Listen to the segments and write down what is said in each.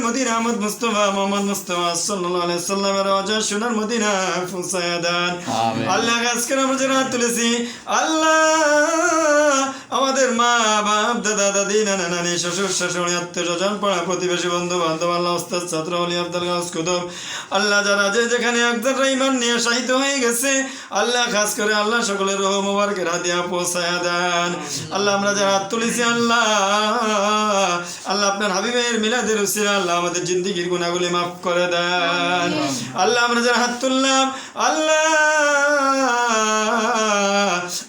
Medina Ahmad Mustafa Mohammad Mustafa সাল্লাল্লাহু আলাইহি সাল্লামের রাজা সোনার মদিনা পৌঁছায়া দেন। আল্লাহ আজকে আমরা যে রাত তুলেছি, আল্লাহ আমাদের মা বাপ দাদা দাদি নানা নানি শ্বশুর শাশুড়ি আত্মীয় স্বজন পাড়া প্রতিবেশী বন্ধু বান্ধব আল্লাহ ওস্তাদ ছাত্র আলী আব্দুল গাউস কুতুব আল্লাহ যারা যে যেখানে একজন ঈমান নিয়ে শাহিদ হয়ে গেছে, আল্লাহ খাস করে আল্লাহ সকলের রূহ মুবারকের হাদিয়া পৌঁছায়া দেন। আল্লাহ আমরা যারা রাত তুলেছি, আল্লাহ আল্লাহ আপনার হাবিবের মিলাদের উসিলা আল্লাহ আমাদের জিন্দেগির গুনাহগুলি মাফ করে দেন। আল্লাহ আমরা যারা হাত তুললাম, আল্লাহ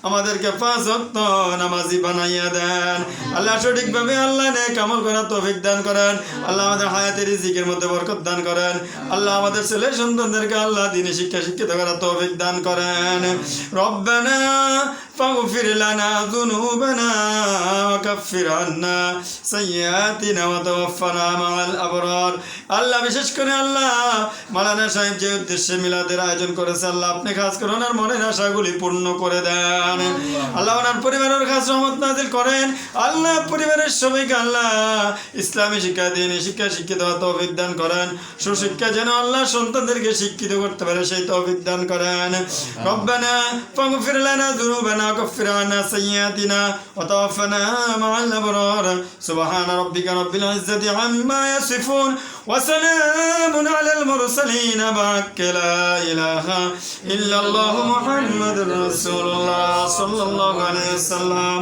আমাদেরকে 5 ওয়াক্ত নামাজি বানাইয়া দেন। আল্লাহ সঠিকভাবে আল্লাহ নেক আমল করার তৌফিক দান করেন। আল্লাহ আমাদের হায়াতের রিজিকের মধ্যে বরকত দান করেন। আল্লাহ আমাদের ছেলে সন্তানদেরকে আল্লাহ দ্বীনি শিক্ষা শিক্ষিত করার তৌফিক দান করেন। রব্বানা ফাগফির লানা যুনুবানা ওয়া কাফির আন্না সাইয়্যাতিনা ওয়া তাওয়াফানা মাআল আবরার। আল্লাহ বিশেষ করে আল্লাহ মাওলানা সাহেব যে উদ্দেশ্যে মিলাদের আয়োজন করেছে, আল্লাহ আপনি খাস করে ওনার মনের আশাগুলি পূর্ণ করে দেন। আল্লাহ ওনার পরিবারের খাস রহমত নাজিল করেন। আল্লাহ পরিবারের সবাইকে আল্লাহ ইসলামী শিক্ষা দ্বীনি শিক্ষা শিক্ষিত হওয়ার তৌফিক দান করেন। সুশিক্ষা যেন আল্লাহ সন্তানদেরকে শিক্ষিত করতে পারে সেই তৌফিক দান করেন। রব্বানা ফাগফির লানা যুনুবানা ওয়া কাফির আন্না সাইয়্যাতিনা ওয়া তাওয়াফানা মাআল আবরার। সুবহানা রাব্বিকা রাব্বিল ইজ্জাতি আম্মা ইয়াসিফুন ওয়া সালামুন আলাল মুরসালিন লা ইলাহা ইল্লাল্লাহু মুহাম্মাদুর রাসূলুল্লাহ সাল্লাল্লাহু আলাইহি ওয়াসাল্লাম।